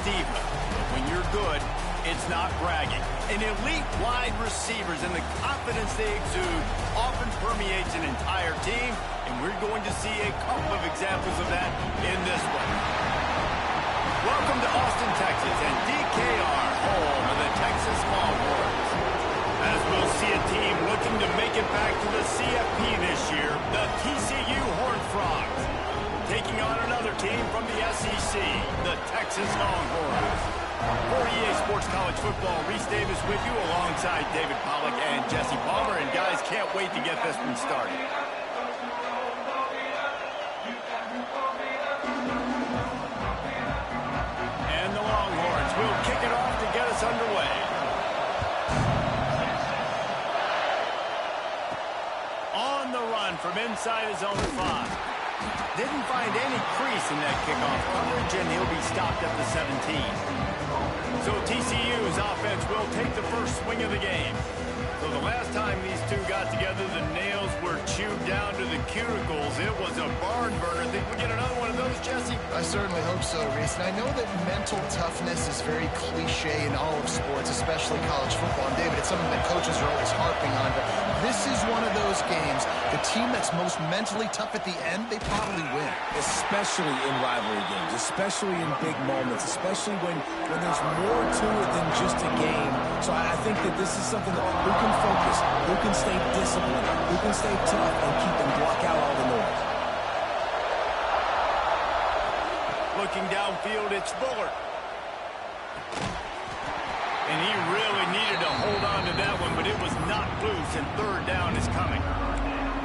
diva. But when you're good, it's not bragging. And elite wide receivers and the confidence they exude often permeates an entire team, and we're going to see a couple of examples of that in this one. Welcome to Austin, Texas, and DKR, home of the Texas Longhorns. As we'll see a team looking to make it back to the CFP this year, the TCU Horned Frogs, taking on another team from the SEC, the Texas Longhorns. For EA Sports College Football, Reese Davis with you alongside David Pollack and Jesse Palmer. And guys, can't wait to get this one started. And the Longhorns will kick it off to get us underway. On the run from inside his own 5. Didn't find any crease in that kickoff coverage, and he'll be stopped at the 17. So TCU's offense will take the first swing of the game. So the last time these two got together, the nails were chewed down to the cuticles. It was a barn burner. Think we get another one of those, Jesse? I certainly hope so, Reese. And I know that mental toughness is very cliche in all of sports, especially college football. And David, it's something that coaches are always harping on. But this is one of those games, the team that's most mentally tough at the end, they probably win. Especially in rivalry games, especially in big moments, especially when there's more to it than just a game. So I think that this is something that who can focus, who can stay disciplined, who can stay tough and keep them block out all the noise. Looking downfield, it's Fuller. And he really needed to hold on to that one, but it was not loose, and third down is coming.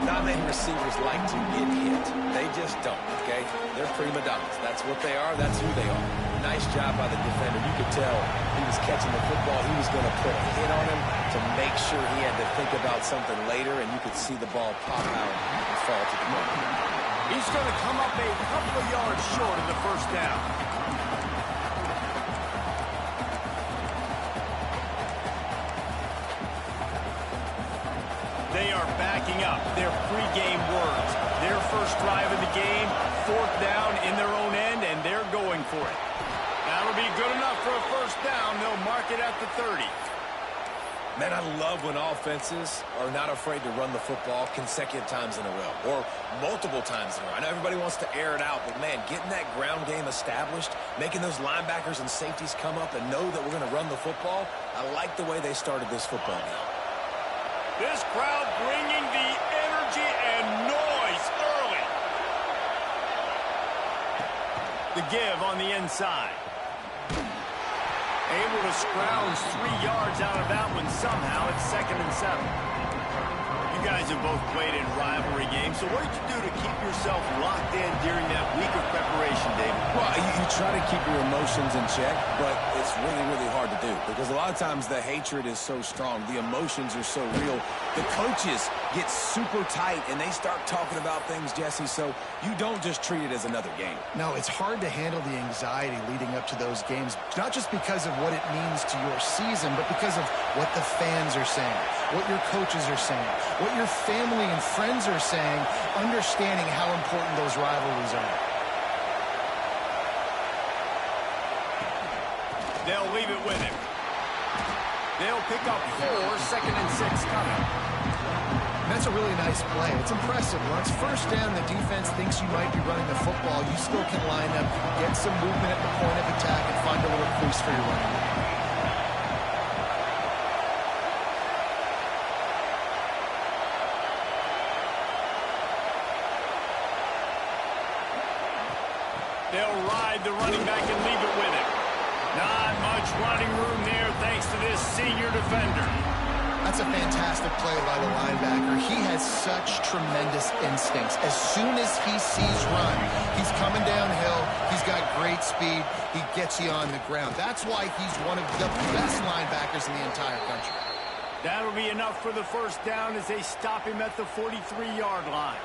Not many receivers like to get hit. They just don't, okay? They're prima donnas. That's what they are. That's who they are. Nice job by the defender. You could tell he was catching the football. He was going to put a hit on him to make sure he had to think about something later, and you could see the ball pop out and fall to the ground. He's going to come up a couple of yards short of the first down. They are backing up their pregame words. Their first drive of the game, fourth down in their own end, and they're going for it. That'll be good enough for a first down. They'll mark it at the 30. Man, I love when offenses are not afraid to run the football consecutive times in a row or multiple times in a row. I know everybody wants to air it out, but, man, getting that ground game established, making those linebackers and safeties come up and know that we're going to run the football, I like the way they started this football game. This crowd bringing the energy and noise early. The give on the inside. Able to scrounge 3 yards out of that one somehow. It's 2nd and 7. You guys have both played in rivalry games, so what did you do to keep yourself locked in during that week of preparation, David? Well, you try to keep your emotions in check, but it's really, really hard to do because a lot of times the hatred is so strong. The emotions are so real. The coaches get super tight, and they start talking about things, Jesse, so you don't just treat it as another game. No, it's hard to handle the anxiety leading up to those games, not just because of what it means to your season, but because of what the fans are saying, what your coaches are saying, what your family and friends are saying, understanding how important those rivalries are. They'll leave it with him. They'll pick up 4, 2nd and 6 coming. That's a really nice play. It's impressive. When it's first down, the defense thinks you might be running the football. You still can line up, get some movement at the point of attack, and find a little crease for your running back. They'll ride the running back and leave it with him. Not much running room there thanks to this senior defender. That's a fantastic play by the linebacker. He has such tremendous instincts. As soon as he sees run, he's coming downhill. He's got great speed. He gets you on the ground. That's why he's one of the best linebackers in the entire country. That'll be enough for the first down as they stop him at the 43-yard line.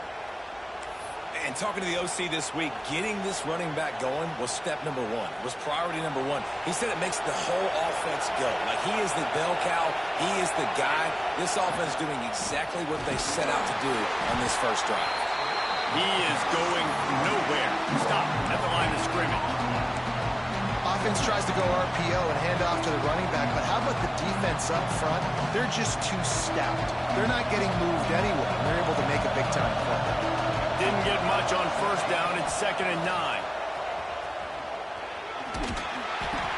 And talking to the OC this week, getting this running back going was step number 1. Was priority number 1. He said it makes the whole offense go. Like, he is the bell cow. He is the guy. This offense is doing exactly what they set out to do on this first drive. He is going nowhere. Stop at the line of scrimmage. Offense tries tries to go RPO and hand off to the running back, but how about the defense up front? They're just too stout. They're not getting moved anywhere, and they're able to make a big-time play. Didn't get much on first down. It's 2nd and 9.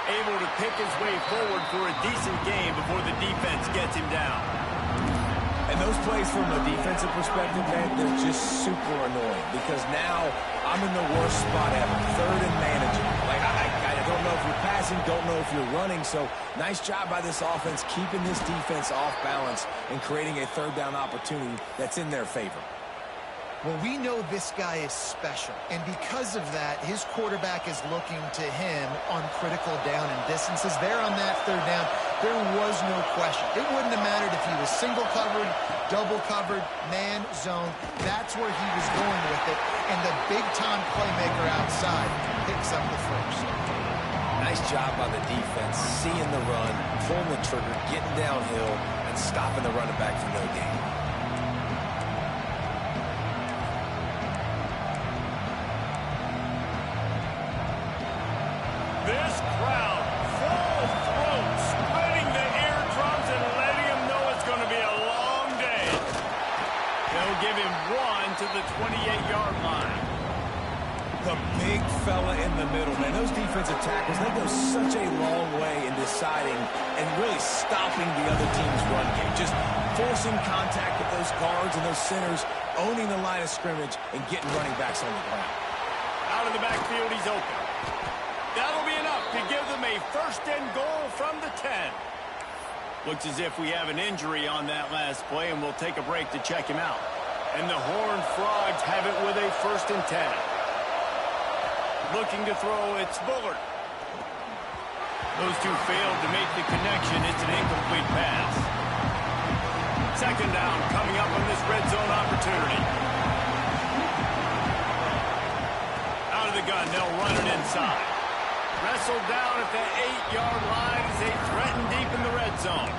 Able to pick his way forward for a decent game before the defense gets him down. And those plays from a defensive perspective, man, they're just super annoying because now I'm in the worst spot ever, 3rd and manageable. Like, I don't know if you're passing, don't know if you're running, so nice job by this offense keeping this defense off balance and creating a 3rd down opportunity that's in their favor. Well, we know this guy is special, and because of that, his quarterback is looking to him on critical down and distances. There on that 3rd down, there was no question. It wouldn't have mattered if he was single covered, double covered, man, zone. That's where he was going with it, and the big-time playmaker outside picks up the first. Nice job by the defense, seeing the run, pulling the trigger, getting downhill, and stopping the running back for no gain. This crowd, full throat, spreading the eardrums and letting him know it's going to be a long day. They'll give him 1 to the 28-yard line. The big fella in the middle, man. Those defensive tackles, they go such a long way in deciding and really stopping the other team's run game. Just forcing contact with those guards and those centers, owning the line of scrimmage, and getting running backs on the ground. Out of the backfield, he's open. That'll be enough to give them a 1st and goal from the 10. Looks as if we have an injury on that last play, and we'll take a break to check him out. And the Horned Frogs have it with a 1st and 10. Looking to throw, it's Bullard. Those two failed to make the connection. It's an incomplete pass. 2nd down coming up on this red zone opportunity. Out of the gun, they'll run it inside. Wrestled down at the 8-yard line as they threaten deep in the red zone.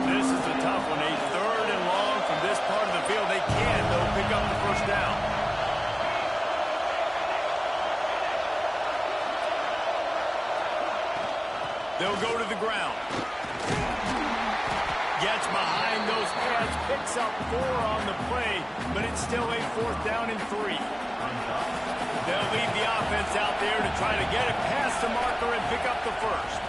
This is a tough one. A 3rd and long from this part of the field. They can, though, pick up the 1st down. They'll go to the ground. Gets behind those pads, picks up 4 on the play, but it's still a 4th down and 3. They'll leave the offense out there to try to get it past the marker and pick up the 1st.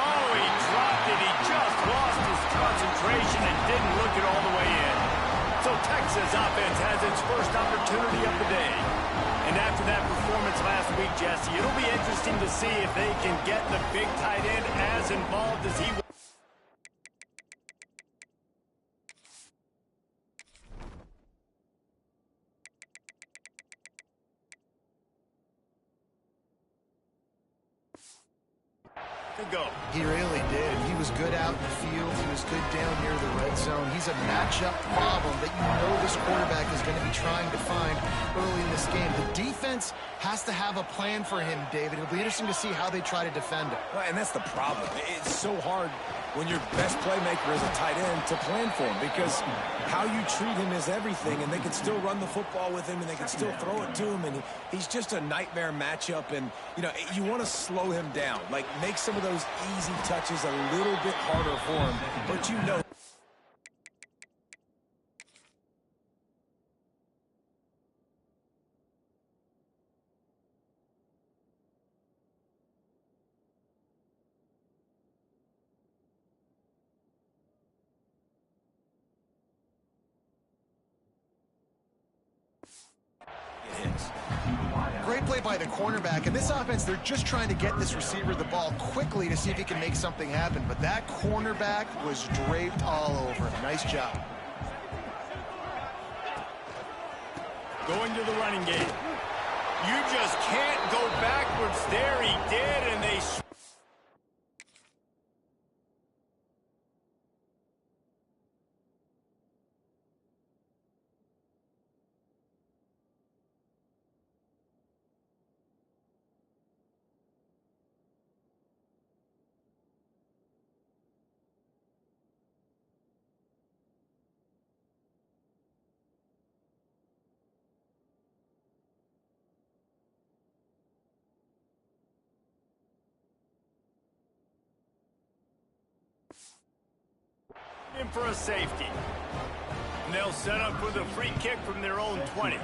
Oh, he dropped it. He just lost his concentration and didn't look it all the way in. So Texas offense has its first opportunity of the day. And after that performance last week, Jesse, it'll be interesting to see if they can get the big tight end as involved as he was. Go. He really did. He was good out in the field. He was good down near the red zone. He's a matchup problem that you know this quarterback is going to be trying to find early in this game. The defense has to have a plan for him, David. It'll be interesting to see how they try to defend him. Well, and that's the problem. It's so hard when your best playmaker is a tight end to plan for him because how you treat him is everything, and they can still run the football with him, and they can still throw it to him, and he's just a nightmare matchup, and, you know, you want to slow him down. Like, make some of those easy touches a little bit harder for him, but you know. Great play by the cornerback. In this offense, they're just trying to get this receiver the ball quickly to see if he can make something happen. But that cornerback was draped all over him. Nice job. Going to the running game. You just can't go backwards there. He did, and they... looking for a safety. And they'll set up for the free kick from their own 20.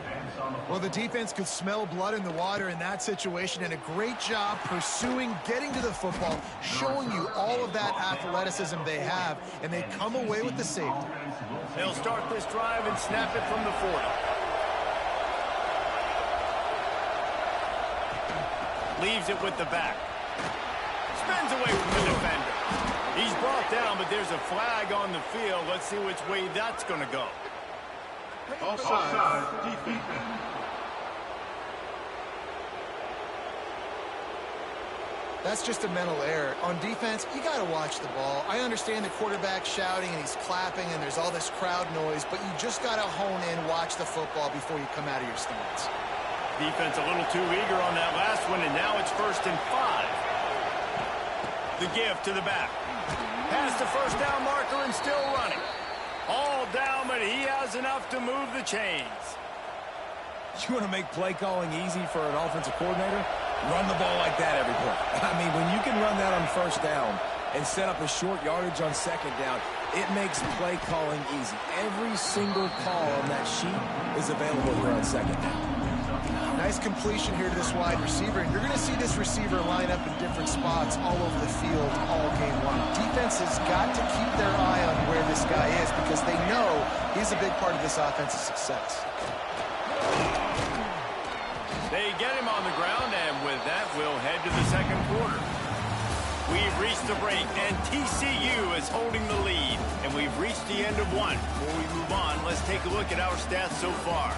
Well, the defense could smell blood in the water in that situation, and a great job pursuing, getting to the football, showing you all of that athleticism they have, and they come away with the safety. They'll start this drive and snap it from the 40. Leaves it with the back. Spins away from the defender. He's brought down, but there's a flag on the field. Let's see which way that's going to go. Offside, defense. That's just a mental error. On defense, you got to watch the ball. I understand the quarterback shouting and he's clapping and there's all this crowd noise, but you just got to hone in, watch the football before you come out of your stance. Defense a little too eager on that last one, and now it's 1st and 5. The give to the back. Past the first down marker and still running. All down, but he has enough to move the chains. You want to make play calling easy for an offensive coordinator? Run the ball like that every play. I mean, when you can run that on 1st down and set up a short yardage on 2nd down, it makes play calling easy. Every single call on that sheet is available here on 2nd down. Nice completion here to this wide receiver, and you're going to see this receiver line up in different spots all over the field all game long. Defense has got to keep their eye on where this guy is because they know he's a big part of this offense's success. They get him on the ground, and with that, we'll head to the 2nd quarter. We've reached the break, and TCU is holding the lead, and we've reached the end of one. Before we move on, let's take a look at our stats so far.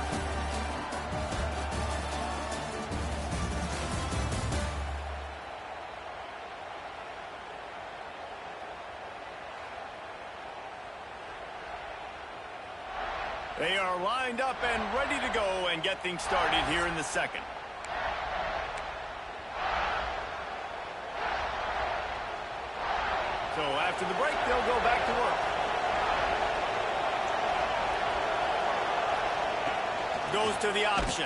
They are lined up and ready to go and get things started here in the 2nd. So after the break, they'll go back to work. Goes to the option.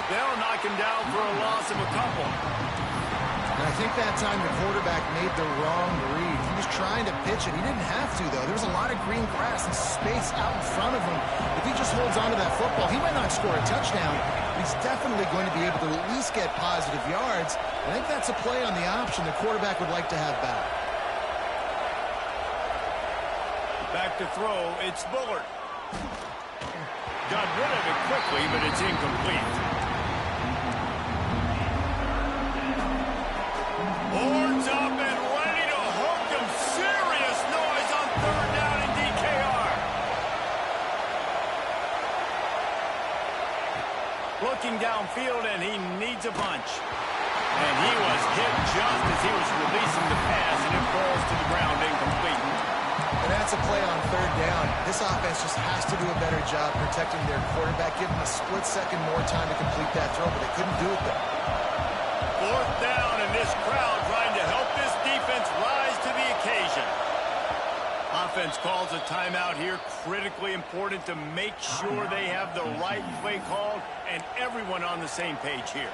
They'll knock him down for a loss of a couple. And I think that time the quarterback made the wrong read. He was trying to pitch it. He didn't have to, though. There was a lot of green grass and space out in front of him. If he just holds on to that football, he might not score a touchdown, but he's definitely going to be able to at least get positive yards. I think that's a play on the option the quarterback would like to have back. Back to throw, it's Bullard. Got rid of it quickly, but it's incomplete. Horns up and ready to hook him. Serious noise on 3rd down and DKR. Looking downfield, and he needs a bunch. And he was hit just as he was releasing the pass, and it falls to the ground incomplete. And that's a play on 3rd down. This offense just has to do a better job protecting their quarterback, give him a split second more time to complete that throw, but they couldn't do it there. 4th down, and this crowd trying to help this defense rise to the occasion. Offense calls a timeout here. Critically important to make sure they have the right play called and everyone on the same page here.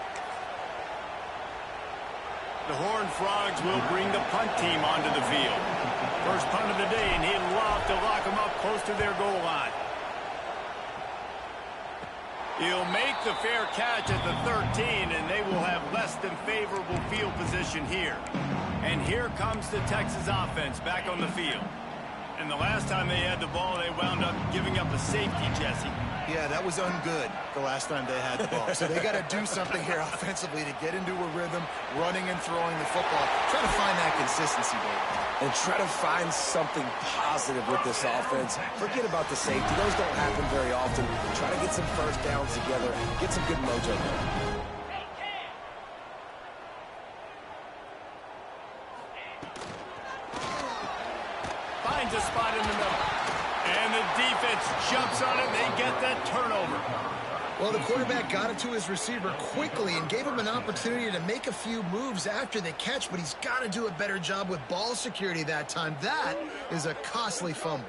The Horned Frogs will bring the punt team onto the field. First punt of the day, and he'd love to lock them up close to their goal line. He'll make the fair catch at the 13, and they will have less than favorable field position here. And here comes the Texas offense back on the field. And the last time they had the ball, they wound up giving up a safety, Jesse. Yeah, that was ungood the last time they had the ball. So they got to do something here offensively to get into a rhythm, running and throwing the football. Try to find that consistency, David. And try to find something positive with this offense. Forget about the safety. Those don't happen very often. Try to get some 1st downs together. Get some good mojo there. Finds a spot in the middle. And the defense jumps on it. They get that turnover. Well, the quarterback got it to his receiver quickly and gave him an opportunity to make a few moves after the catch, but he's got to do a better job with ball security that time. That is a costly fumble.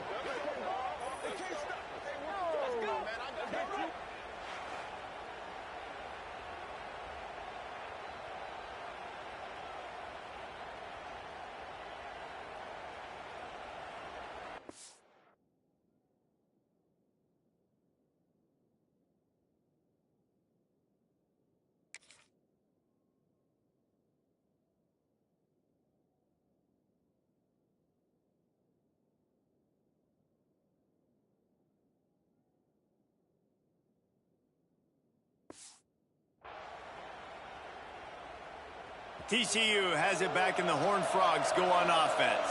TCU has it back, and the Horned Frogs go on offense.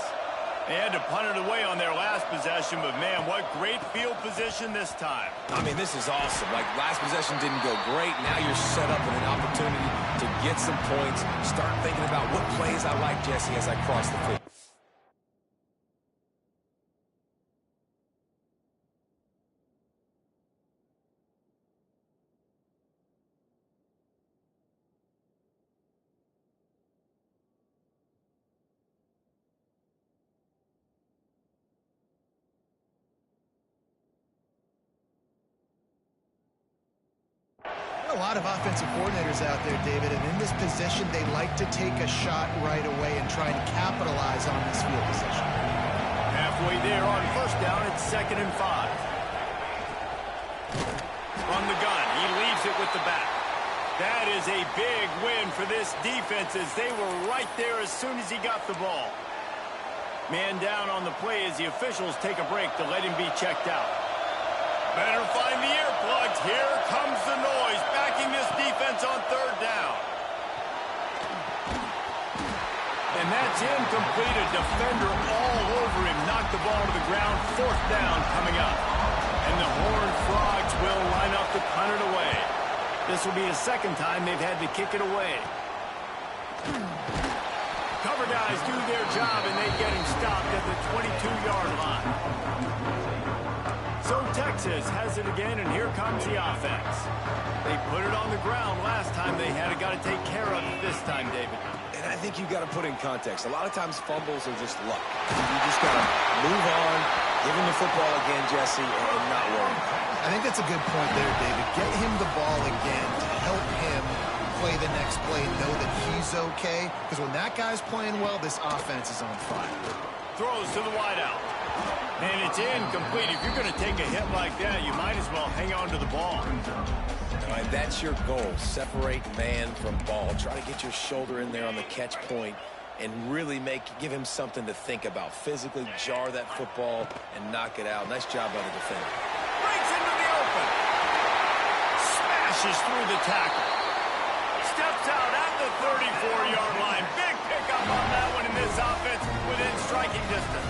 They had to punt it away on their last possession, but, man, what great field position this time. I mean, this is awesome. Like, last possession didn't go great. Now you're set up with an opportunity to get some points. Start thinking about what plays I like, Jesse, as I cross the field. A lot of offensive coordinators out there, David, and in this position, they like to take a shot right away and try and capitalize on this field position. Halfway there on first down, it's 2nd and 5. From the gun, he leaves it with the back. That is a big win for this defense, as they were right there as soon as he got the ball. Man down on the play as the officials take a break to let him be checked out. Better find the earplugs. Here comes the noise, backing this defense on 3rd down. And that's incomplete. A defender all over him. Knocked the ball to the ground. 4th down coming up. And the Horned Frogs will line up to punt it away. This will be the 2nd time they've had to kick it away. Cover guys do their job, and they get him stopped at the 22-yard line. So Texas has it again, and here comes the offense. They put it on the ground last time. They had it, got to take care of it this time, David. And I think you've got to put in context. A lot of times fumbles are just luck. You just got to move on, give him the football again, Jesse, and not worry. I think that's a good point there, David. Get him the ball again to help him play the next play, know that he's okay. Because when that guy's playing well, this offense is on fire. Throws to the wideout. And it's incomplete. If you're going to take a hit like that, you might as well hang on to the ball. All right, that's your goal. Separate man from ball. Try to get your shoulder in there on the catch point and really give him something to think about. Physically jar that football and knock it out. Nice job by the defender. Breaks into the open. Smashes through the tackle. Steps out at the 34-yard line. Big pickup on that one in this offense within striking distance.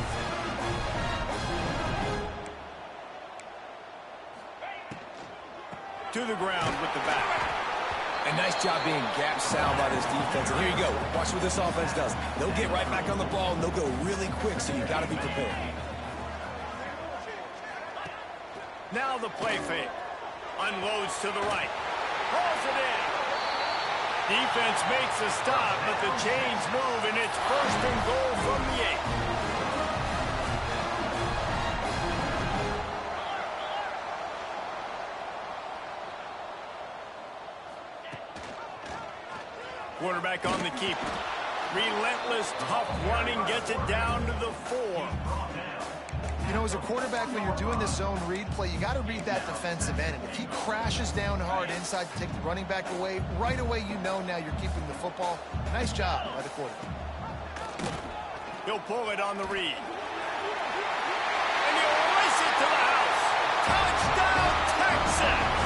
To the ground with the back. A nice job being gap sound by this defense. And here you go. Watch what this offense does. They'll get right back on the ball, and they'll go really quick, so you've got to be prepared. Now the play fake. Unloads to the right. Pulls it in. Defense makes a stop, but the chains move, and it's 1st and goal from the 8. Quarterback on the keeper. Relentless, tough running, gets it down to the 4. You know, as a quarterback, when you're doing this zone read play, you got to read that defensive end. And if he crashes down hard inside to take the running back away, right away you know now you're keeping the football. Nice job by the quarterback. He'll pull it on the read. And he'll race it to the house. Touchdown, Texas!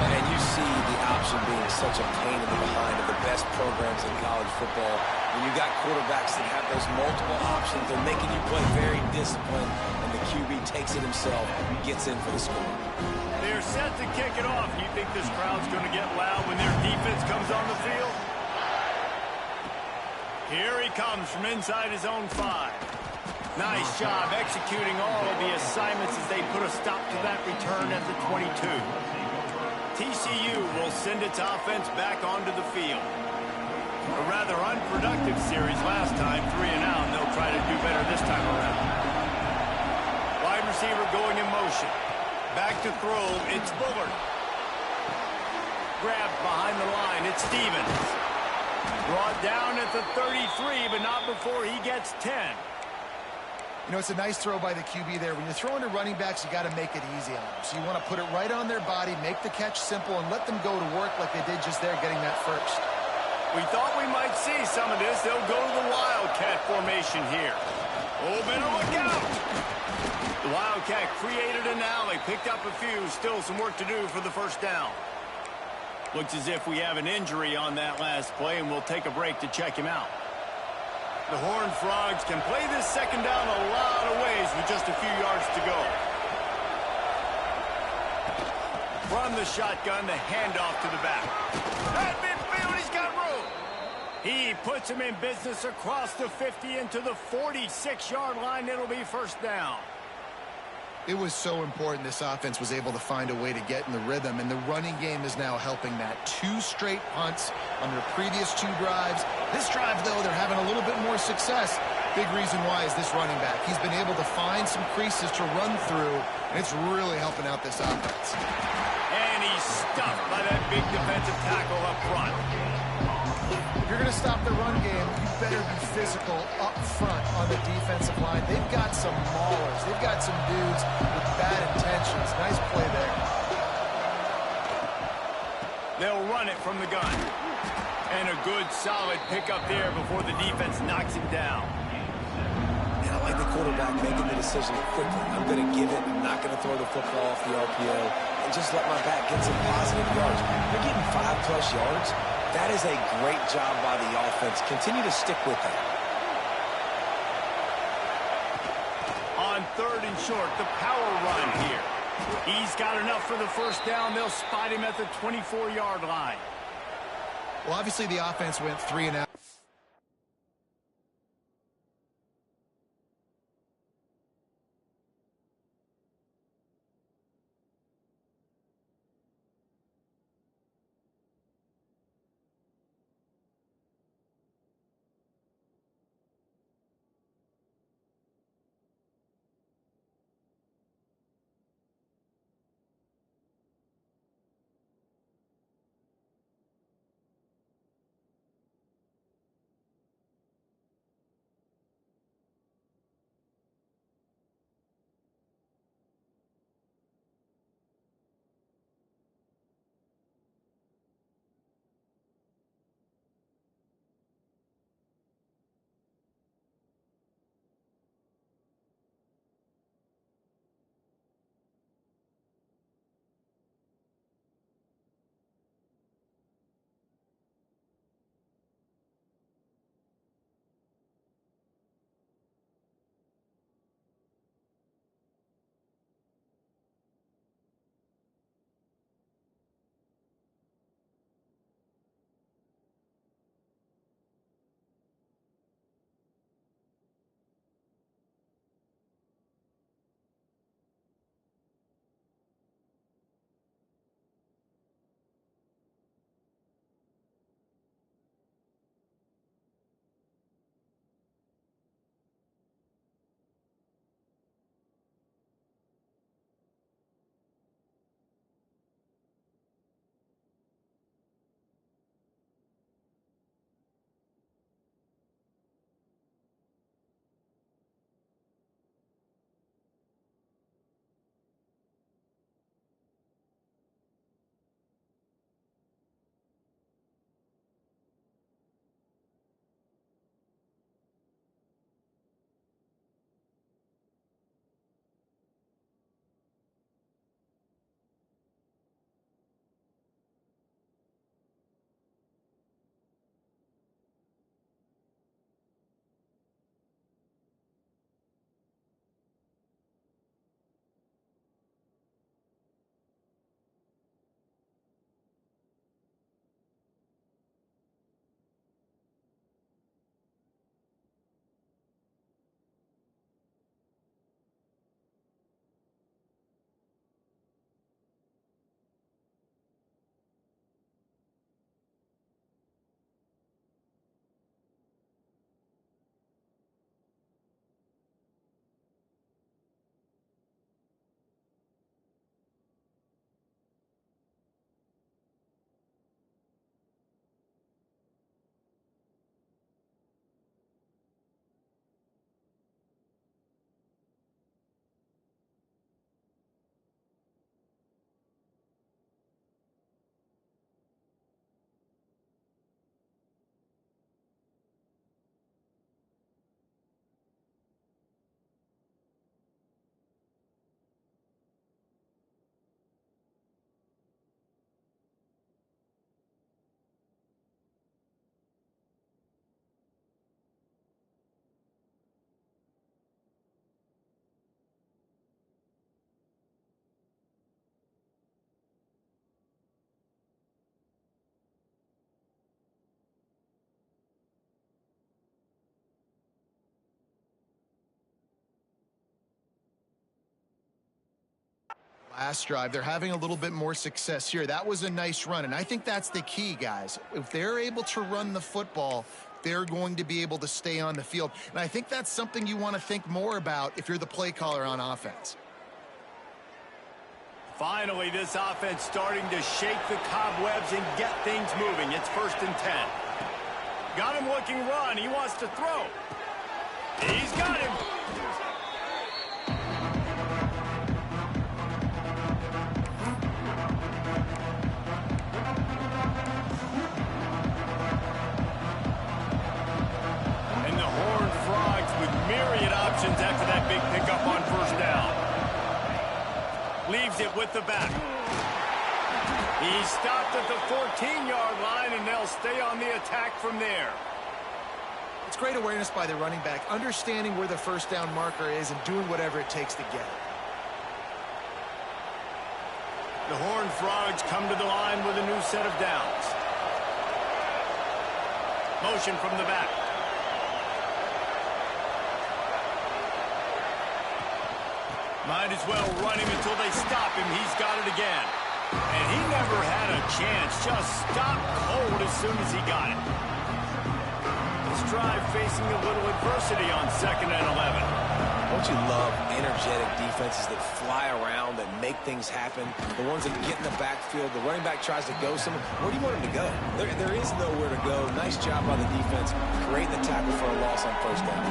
And you see the option being such a pain in the behind of the best programs in college football. When you got quarterbacks that have those multiple options, they're making you play very disciplined, and the QB takes it himself, gets in for the score. They're set to kick it off. You think this crowd's going to get loud when their defense comes on the field? Here he comes from inside his own 5. Nice job executing all of the assignments as they put a stop to that return at the 22. TCU will send its offense back onto the field. A rather unproductive series last time, 3 and out, and they'll try to do better this time around. Wide receiver going in motion. Back to throw, it's Bullard. Grabbed behind the line, it's Stevens. Brought down at the 33, but not before he gets 10. You know, it's a nice throw by the QB there. When you're throwing to running backs, you got to make it easy on them. So you want to put it right on their body, make the catch simple, and let them go to work like they did just there, getting that first. We thought we might see some of this. They'll go to the Wildcat formation here. Oh, better look out! The Wildcat created an alley, picked up a few, still some work to do for the 1st down. Looks as if we have an injury on that last play, and we'll take a break to check him out. The Horned Frogs can play this second down a lot of ways with just a few yards to go. From the shotgun, the handoff to the back. At midfield, he's got room. He puts him in business across the 50 into the 46-yard line. It'll be first down. It was so important this offense was able to find a way to get in the rhythm, and the running game is now helping that. 2 straight punts on their previous 2 drives. This drive, though, they're having a little bit more success. Big reason why is this running back. He's been able to find some creases to run through, and it's really helping out this offense. And he's stuffed by that big defensive tackle up front. If you're going to stop the run game, you better be physical up front on the defensive line. They've got some maulers. They've got some dudes with bad intentions. Nice play there. They'll run it from the gun. And a good, solid pickup there before the defense knocks him down. And I like the quarterback making the decision quickly. I'm going to give it. I'm not going to throw the football off the RPO and just let my back get some positive yards. You're getting 5+ yards. That is a great job by the offense. Continue to stick with that. On 3rd and short, the power run here. He's got enough for the first down. They'll spot him at the 24-yard line. Well, obviously the offense went 3 and out. last drive. They're having a little bit more success here. That was a nice run, and I think that's the key, guys. If they're able to run the football, they're going to be able to stay on the field. And I think that's something you want to think more about if you're the play caller on offense. Finally, this offense starting to shake the cobwebs and get things moving. It's 1st and 10. Got him looking run. He wants to throw. He's got him. And the Horned Frogs with myriad options after that big pickup on 1st down. Leaves it with the back. He stopped at the 14-yard line, and they'll stay on the attack from there. It's great awareness by the running back, understanding where the 1st down marker is and doing whatever it takes to get it. The Horned Frogs come to the line with a new set of downs. Motion from the back. Might as well run him until they stop him. He's got it again. And he never had a chance. Just stopped cold as soon as he got it. This drive facing a little adversity on 2nd and 11. Don't you love energetic defenses that fly around, that make things happen? The ones that get in the backfield, the running back tries to go somewhere. Where do you want him to go? There is nowhere to go. Nice job by the defense. Creating the tackle for a loss on 1st down.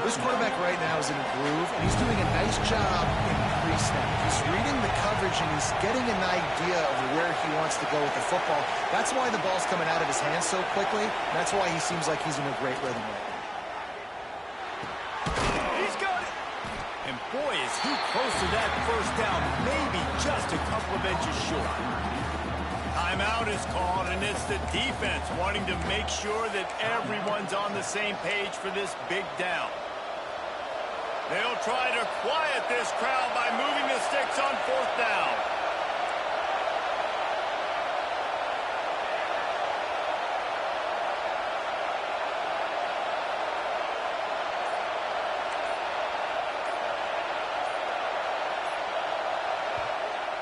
This quarterback right now is in a groove, and he's doing a nice job in pre-snap. He's reading the coverage, and he's getting an idea of where he wants to go with the football. That's why the ball's coming out of his hands so quickly. That's why he seems like he's in a great rhythm right now. He's got it. And boy, is he close to that 1st down, maybe just a couple of inches short. Timeout is called, and it's the defense wanting to make sure that everyone's on the same page for this big down. They'll try to quiet this crowd by moving the sticks on 4th down.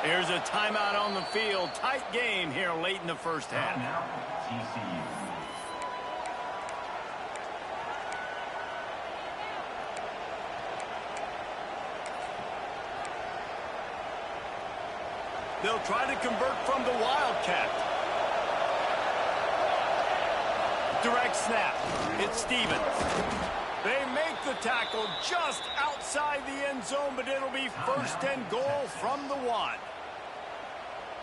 Here's a timeout on the field. Tight game here late in the 1st half. TCU. They'll try to convert from the Wildcat. Direct snap. It's Stevens. They make the tackle just outside the end zone, but it'll be 1st and goal from the 1.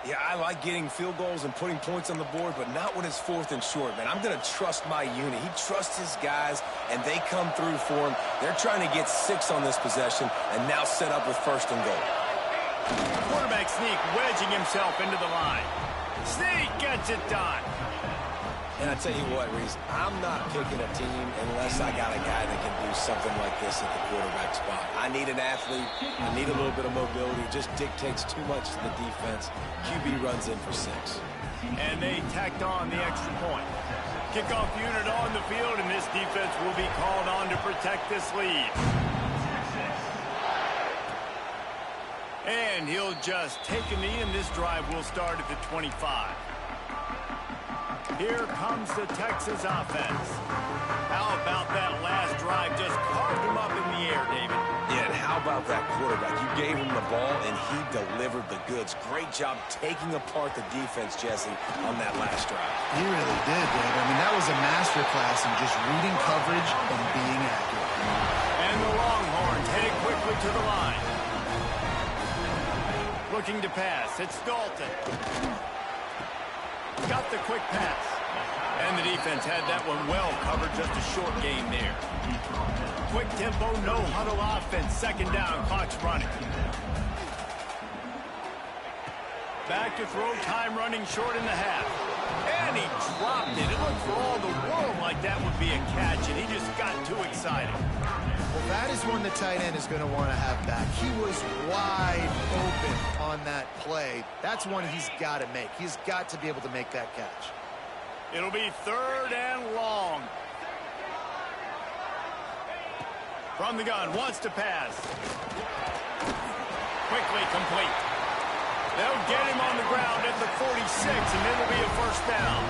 Yeah, I like getting field goals and putting points on the board, but not when it's 4th and short, man. I'm going to trust my unit. He trusts his guys, and they come through for him. They're trying to get 6 on this possession and now set up with 1st and goal. Quarterback sneak wedging himself into the line. Sneak gets it done. And I tell you what, Reese, I'm not picking a team unless I got a guy that can do something like this at the quarterback spot. I need an athlete. I need a little bit of mobility. It just dictates too much to the defense. QB runs in for 6. And they tacked on the extra point. Kickoff unit on the field, and this defense will be called on to protect this lead. And he'll just take a knee, and this drive will start at the 25. Here comes the Texas offense. How about that last drive? Just carved him up in the air, David. Yeah, and how about that quarterback? You gave him the ball, and he delivered the goods. Great job taking apart the defense, Jesse, on that last drive. He really did, Dave. I mean, that was a masterclass in just reading coverage and being accurate. And the Longhorns heading quickly to the line. Looking to pass. It's Dalton. Got the quick pass. And the defense had that one well covered. Just a short game there. Quick tempo, no huddle offense. 2nd down, clock's running. Back to throw, time running short in the half. And he dropped it. It looked for all the world like that would be a catch, and he just got too excited. Well, that is one the tight end is going to want to have back. He was wide open on that play. That's one he's got to make. He's got to be able to make that catch. It'll be 3rd and long. From the gun, wants to pass. quickly complete. They'll get him on the ground at the 46, and it'll be a first down.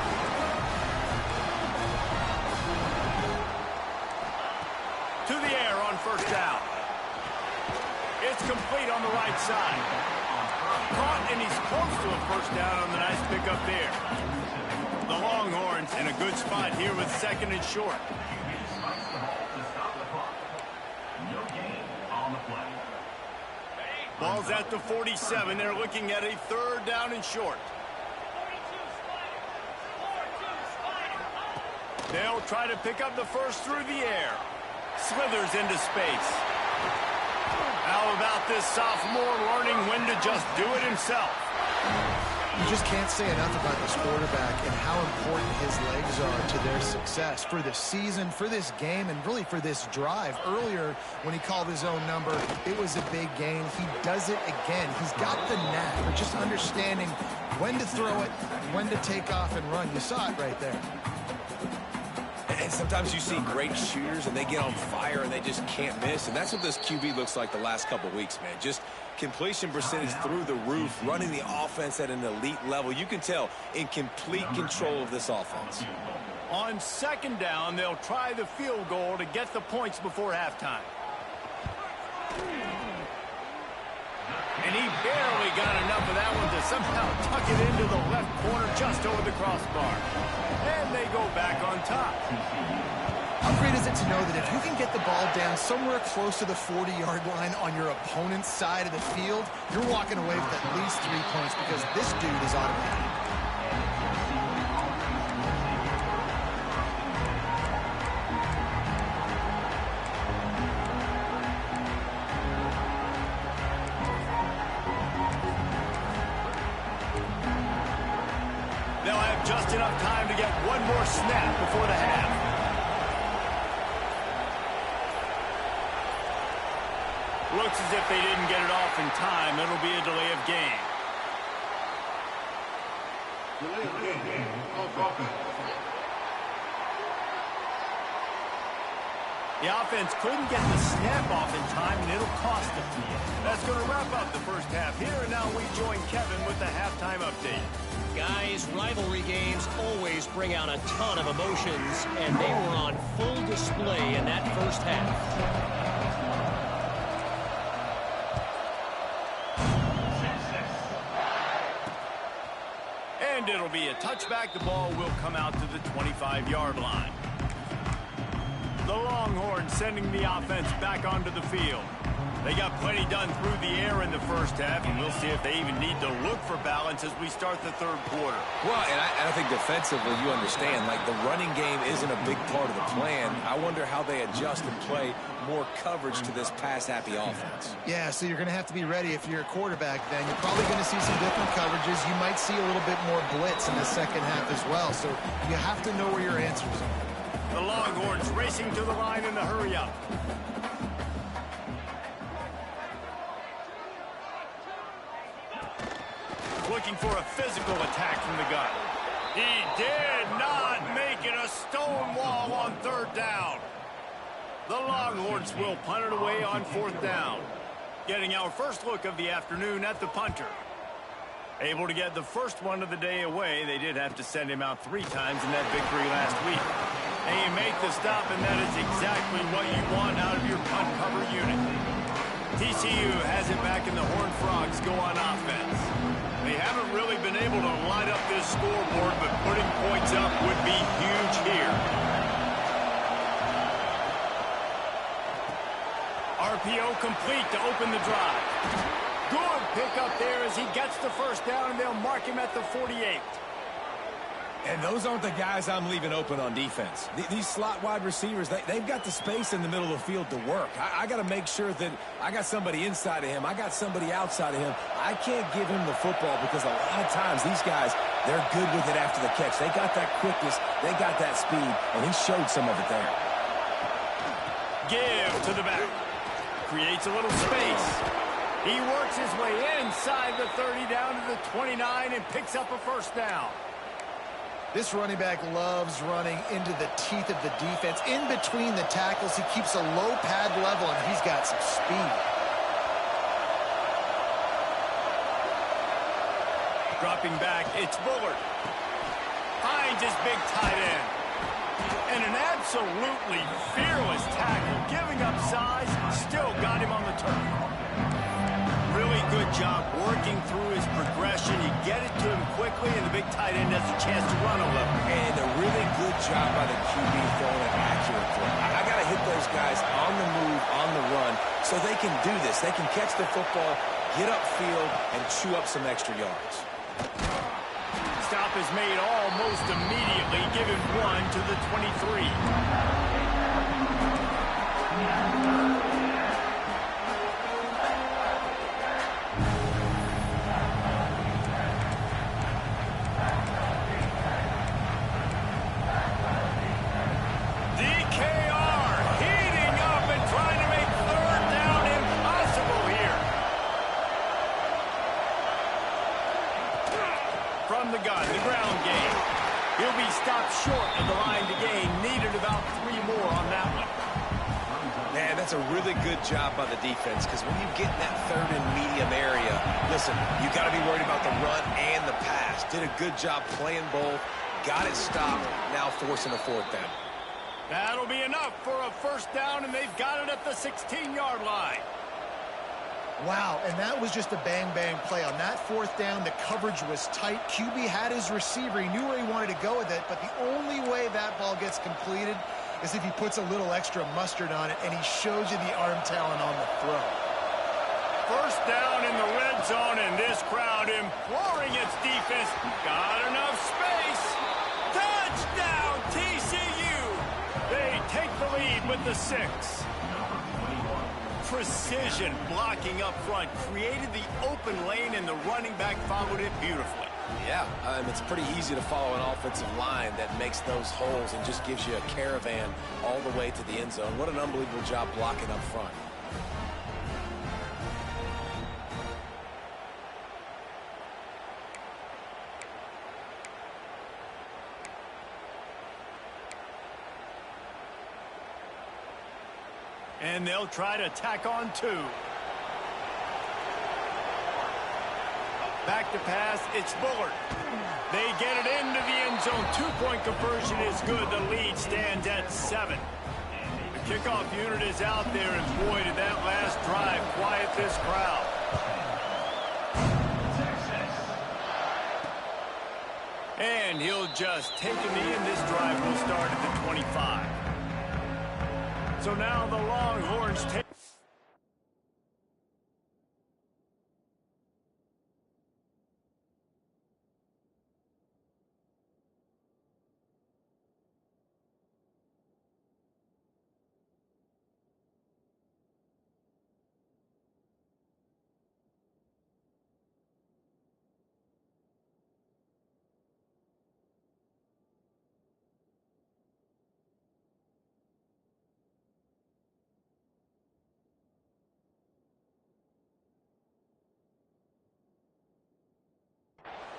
To the air on first down. It's complete on the right side. Caught, and he's close to a first down on the nice pickup there. The Longhorns in a good spot here with second and short. Ball's at the 47. They're looking at a third down and short. They'll try to pick up the first through the air. Slithers into space. How about this sophomore learning when to just do it himself? You just can't say enough about this quarterback and how important his legs are to their success for the season, for this game, and really for this drive. Earlier, when he called his own number, it was a big gain. He does it again. He's got the knack for just understanding when to throw it, when to take off and run. You saw it right there. And sometimes you see great shooters, and they get on fire, and they just can't miss. And that's what this QB looks like the last couple weeks, man. Just completion percentage through the roof, running the offense at an elite level. You can tell in complete control of this offense. On second down, they'll try the field goal to get the points before halftime. And he barely got enough of that one to somehow tuck it into the left corner just over the crossbar. And they go back on top. How great is it to know that if you can get the ball down somewhere close to the 40-yard line on your opponent's side of the field, you're walking away with at least 3 points because this dude is automatic. They'll have just enough time to get one more snap before the half. Looks as if they didn't get it off in time. It'll be a delay of game. The offense couldn't get the snap off in time, and it'll cost them. That's going to wrap up the first half here, and now we join Kevin with the halftime update. Guys, rivalry games always bring out a ton of emotions, and they were on full display in that first half. And it'll be a touchback. The ball will come out to the 25-yard line. The Longhorns sending the offense back onto the field. They got plenty done through the air in the first half, and we'll see if they even need to look for balance as we start the third quarter. Well, and I think defensively, you understand, like the running game isn't a big part of the plan. I wonder how they adjust and play more coverage to this pass-happy offense. Yeah, so you're going to have to be ready if you're a quarterback then. You're probably going to see some different coverages. You might see a little bit more blitz in the second half as well, so you have to know where your answers are. The Longhorns racing to the line in the hurry-up. Looking for a physical attack from the gun. He did not make it a stone wall on third down. The Longhorns will punt it away on fourth down. Getting our first look of the afternoon at the punter. Able to get the first one of the day away. They did have to send him out 3 times in that victory last week. And you make the stop, and that is exactly what you want out of your punt cover unit. TCU has it back, and the Horned Frogs go on offense. They haven't really been able to light up this scoreboard, but putting points up would be huge here. RPO complete to open the drive. Good pickup there as he gets the first down, and they'll mark him at the 48. And those aren't the guys I'm leaving open on defense. These slot wide receivers, they've got the space in the middle of the field to work. I got to make sure that I got somebody inside of him. I got somebody outside of him. I can't give him the football because a lot of times these guys, they're good with it after the catch. They got that quickness. They got that speed, and he showed some of it there. Give to the back. Creates a little space. He works his way inside the 30 down to the 29 and picks up a first down. This running back loves running into the teeth of the defense. In between the tackles, he keeps a low pad level, and he's got some speed. Dropping back, it's Bullard. Finds his big tight end. And an absolutely fearless tackle, giving up size, still got him on the turf. Really good job working through his progression. You get it to him quickly, and the big tight end has a chance to run a little. And a really good job by the QB throwing an accurate throw. I got to hit those guys on the move, on the run, so they can do this. They can catch the football, get upfield, and chew up some extra yards. Stop is made almost immediately, giving 1 to the 23. DKR heating up and trying to make third down impossible here. From the gun, the ground game. He'll be stopped short of the line to gain. Needed about 3 more on that one. Man, that's a really good job by the defense, because when you get in that third and medium area, listen, you got to be worried about the run and the pass. Did a good job playing both, got it stopped, now forcing a fourth down. That'll be enough for a first down, and they've got it at the 16-yard line. Wow, and that was just a bang-bang play. On that fourth down, the coverage was tight. QB had his receiver. He knew where he wanted to go with it, but the only way that ball gets completed is if he puts a little extra mustard on it, and he shows you the arm talent on the throw. First down in the red zone, and this crowd imploring its defense. Got enough space. Touchdown, TCU. They take the lead with the 6. Precision blocking up front created the open lane, and the running back followed it beautifully. Yeah, it's pretty easy to follow an offensive line that makes those holes and just gives you a caravan all the way to the end zone. What an unbelievable job blocking up front. And they'll try to tack on 2. Back to pass, it's Bullard. They get it into the end zone. 2-point conversion is good. The lead stands at 7. The kickoff unit is out there, and boy, did that last drive quiet this crowd. And he'll just take him in. This drive will start at the 25. So now the Longhorns take...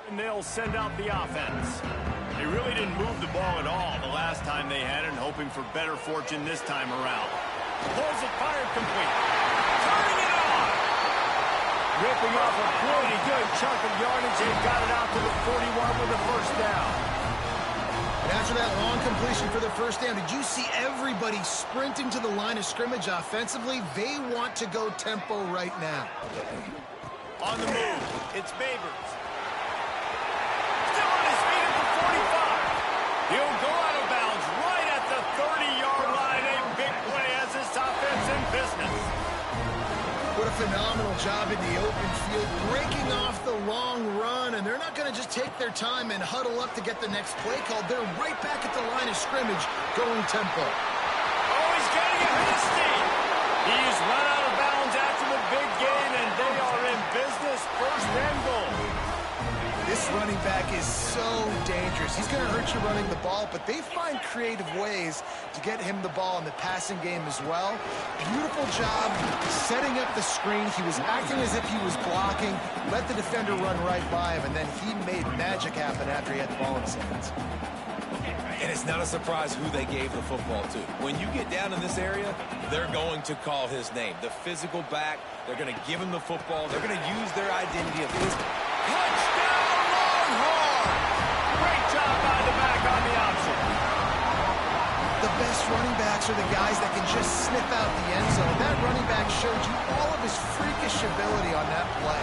And they'll send out the offense. They really didn't move the ball at all the last time they had it, and hoping for better fortune this time around. Pulls it, fired complete. Turning it on. Ripping off a pretty good chunk of yardage. They've got it out to the 41 with a first down. And after that long completion for the first down, did you see everybody sprinting to the line of scrimmage offensively? They want to go tempo right now. On the move, it's Babers. Still on his feet at the 45. He'll go out of bounds right at the 30-yard line. A big play as this offense in business. What a phenomenal job in the open field, breaking off the long run, and they're not going to just take their time and huddle up to get the next play called. They're right back at the line of scrimmage, going tempo. Oh, he's getting ahead of steam. He's run out of bounds after the big gain, and they are in business. First and goal. This running back is so dangerous. He's going to hurt you running the ball, but they find creative ways to get him the ball in the passing game as well. Beautiful job setting up the screen. He was acting as if he was blocking, let the defender run right by him, and then he made magic happen after he had the ball in his hands. And it's not a surprise who they gave the football to. When you get down in this area, they're going to call his name. The physical back, they're going to give him the football. They're going to use their identity of his. Touchdown! running backs are the guys that can just sniff out the end zone. That running back showed you all of his freakish ability on that play.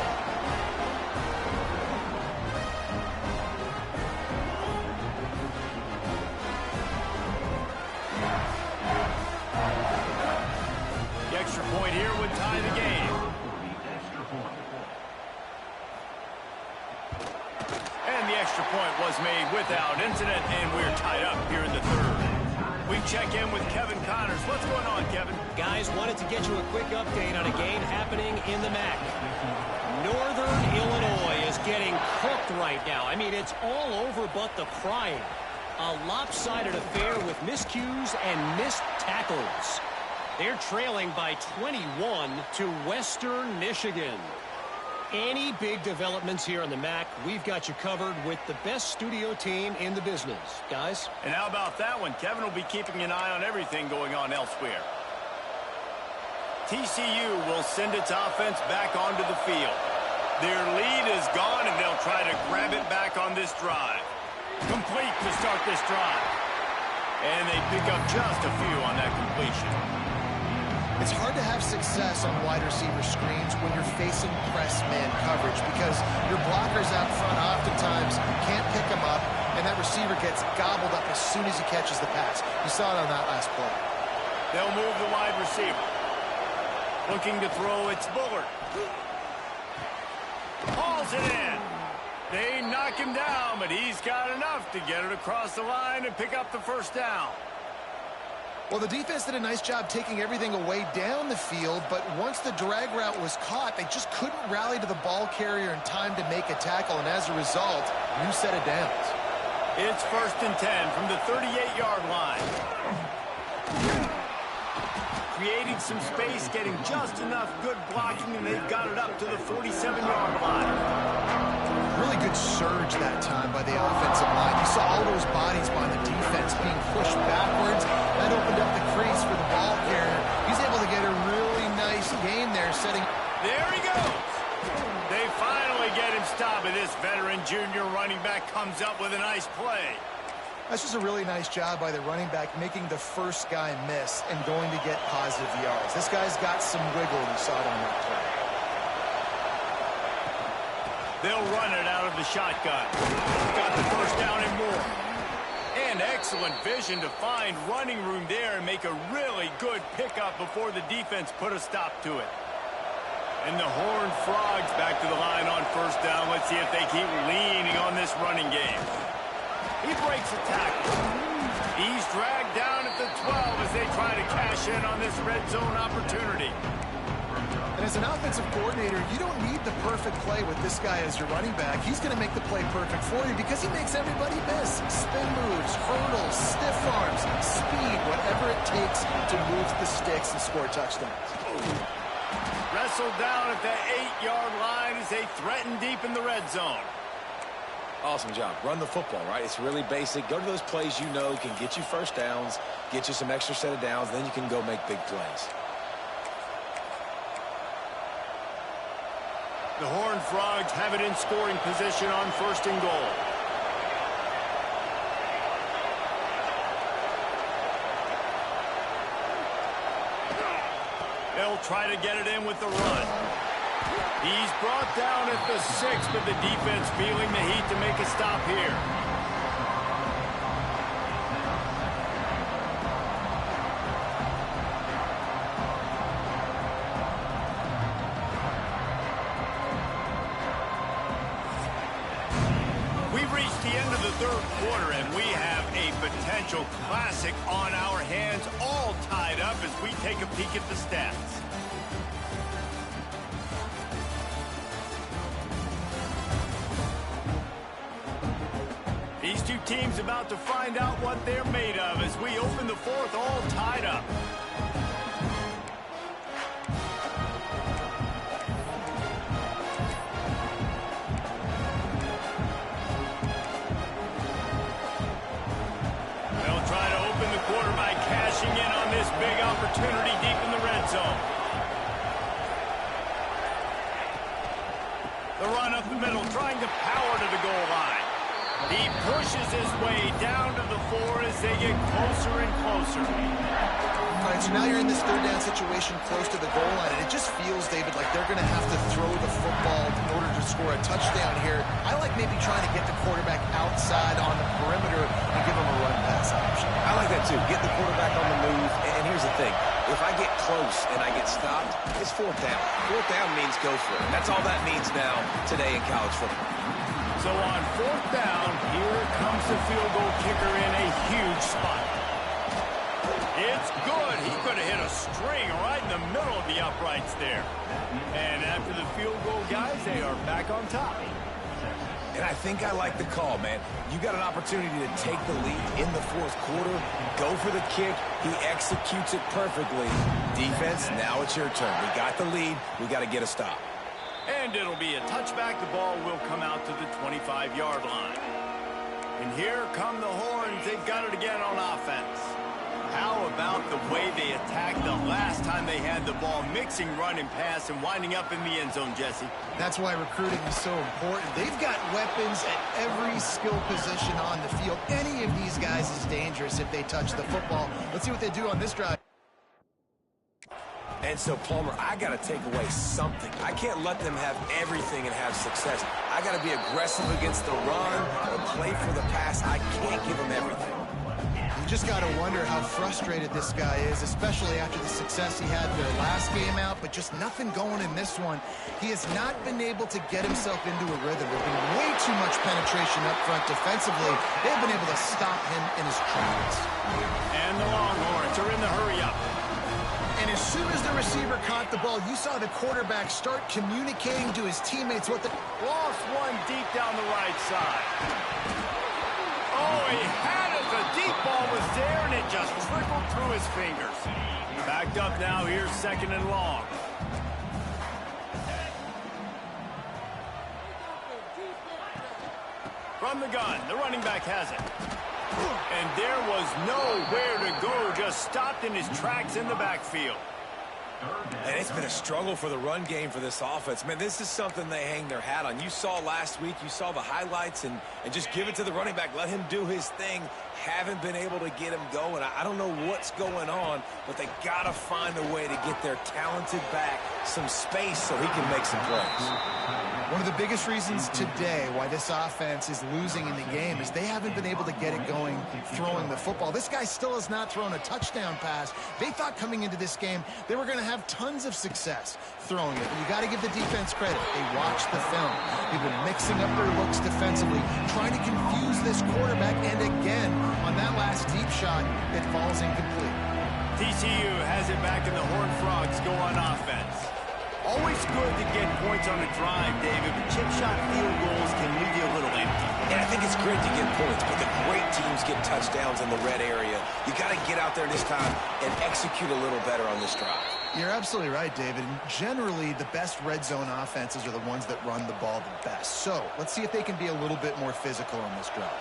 The extra point here would tie the game. And the extra point was made without incident, and we're tied up here in the third. We check in with Kevin Connors. What's going on, Kevin? Guys, wanted to get you a quick update on a game happening in the MAC. Northern Illinois is getting cooked right now. I mean, it's all over but the crying. A lopsided affair with miscues and missed tackles. They're trailing by 21 to Western Michigan. Any big developments here on the MAC, we've got you covered with the best studio team in the business. Guys? And how about that one? Kevin will be keeping an eye on everything going on elsewhere. TCU will send its offense back onto the field. Their lead is gone, and they'll try to grab it back on this drive. Complete to start this drive. And they pick up just a few on that completion. It's hard to have success on wide receiver screens when you're facing press man coverage because your blockers out front oftentimes can't pick them up, and that receiver gets gobbled up as soon as he catches the pass. You saw it on that last play. They'll move the wide receiver. Looking to throw, it's Bullard. Hauls it in. They knock him down, but he's got enough to get it across the line and pick up the first down. Well, the defense did a nice job taking everything away down the field, but once the drag route was caught, they just couldn't rally to the ball carrier in time to make a tackle, and as a result, new set of downs. It's 1st and 10 from the 38-yard line. Creating some space, getting just enough good blocking, and they've got it up to the 47-yard line. Really good surge that time by the offensive line. You saw all those bodies by the defense being pushed backwards. That opened up the crease for the ball carrier. He's able to get a really nice gain there, setting... There he goes. They finally get him stopped, and this veteran junior running back comes up with a nice play. That's just a really nice job by the running back, making the first guy miss and going to get positive yards. This guy's got some wiggle, and you saw it on that play. They'll run it out of the shotgun. Got the first down and more. And excellent vision to find running room there and make a really good pickup before the defense put a stop to it. And the Horned Frogs back to the line on first down. Let's see if they keep leaning on this running game. He breaks a tackle. He's dragged down at the 12 as they try to cash in on this red zone opportunity. And as an offensive coordinator, you don't need the perfect play with this guy as your running back. He's going to make the play perfect for you because he makes everybody miss. Spin moves, hurdles, stiff arms, speed, whatever it takes to move the sticks and score touchdowns. Wrestled down at the 8-yard line as they threaten deep in the red zone. Awesome job. Run the football, right? It's really basic. Go to those plays you know can get you first downs, get you some extra set of downs, then you can go make big plays. The Horned Frogs have it in scoring position on 1st and goal. They'll try to get it in with the run. He's brought down at the 6, but the defense feeling the heat to make a stop here. We've reached the end of the third quarter, and we have a potential classic on our hands, all tied up as we take a peek at the stats. These two teams about to find out what they're made of as we open the fourth, all tied up. They'll try to open the quarter by cashing in on this big opportunity deep in the red zone. The run up the middle, trying to power to the goal line. He pushes his way down to the floor as they get closer and closer. All right, so now you're in this third down situation close to the goal line, and it just feels, David, like they're going to have to throw the football in order to score a touchdown here. I like maybe trying to get the quarterback outside on the perimeter and give him a run-pass option. I like that, too. Get the quarterback on the move. And here's the thing. If I get close and I get stopped, it's fourth down. Fourth down means go for it. That's all that means now today in college football. So on fourth down, here comes the field goal kicker in a huge spot. It's good. He could have hit a string right in the middle of the uprights there. And after the field goal, guys, they are back on top. And I think I like the call, man. You got an opportunity to take the lead in the fourth quarter. Go for the kick. He executes it perfectly. Defense, now it's your turn. We got the lead. We got to get a stop. And it'll be a touchback. The ball will come out to the 25-yard line. And here come the horns. They've got it again on offense. How about the way they attacked the last time they had the ball, mixing run and pass and winding up in the end zone, Jesse? That's why recruiting is so important. They've got weapons at every skill position on the field. Any of these guys is dangerous if they touch the football. Let's see what they do on this drive. And so, Palmer, I got to take away something. I can't let them have everything and have success. I got to be aggressive against the run or play for the pass. I can't give them everything. You just got to wonder how frustrated this guy is, especially after the success he had their last game out, but just nothing going in this one. He has not been able to get himself into a rhythm. There's been way too much penetration up front defensively. They've been able to stop him in his tracks. And the Longhorns are in the hurry up. And as soon as the receiver caught the ball, you saw the quarterback start communicating to his teammates what the... Lost one deep down the right side. Oh, he had it. The deep ball was there, and it just trickled through his fingers. Backed up now. Here's second and long. From the gun, the running back has it. And there was nowhere to go, just stopped in his tracks in the backfield. And it's been a struggle for the run game for this offense. Man, this is something they hang their hat on. You saw last week, you saw the highlights, and just give it to the running back. Let him do his thing. Haven't been able to get him going. I don't know what's going on, but they got to find a way to get their talented back some space so he can make some plays. One of the biggest reasons today why this offense is losing in the game is they haven't been able to get it going throwing the football. This guy still has not thrown a touchdown pass. They thought coming into this game they were going to have tons of success throwing it. But you got to give the defense credit. They watched the film. They've been mixing up their looks defensively, trying to confuse this quarterback. And again, on that last deep shot, it falls incomplete. TCU has it back, and the Horned Frogs go on offense. Always good to get points on a drive, David, but chip shot field goals can leave you a little empty. And I think it's great to get points, but the great teams get touchdowns in the red area. You got to get out there this time and execute a little better on this drive. You're absolutely right, David. And generally, the best red zone offenses are the ones that run the ball the best. So let's see if they can be a little bit more physical on this drive.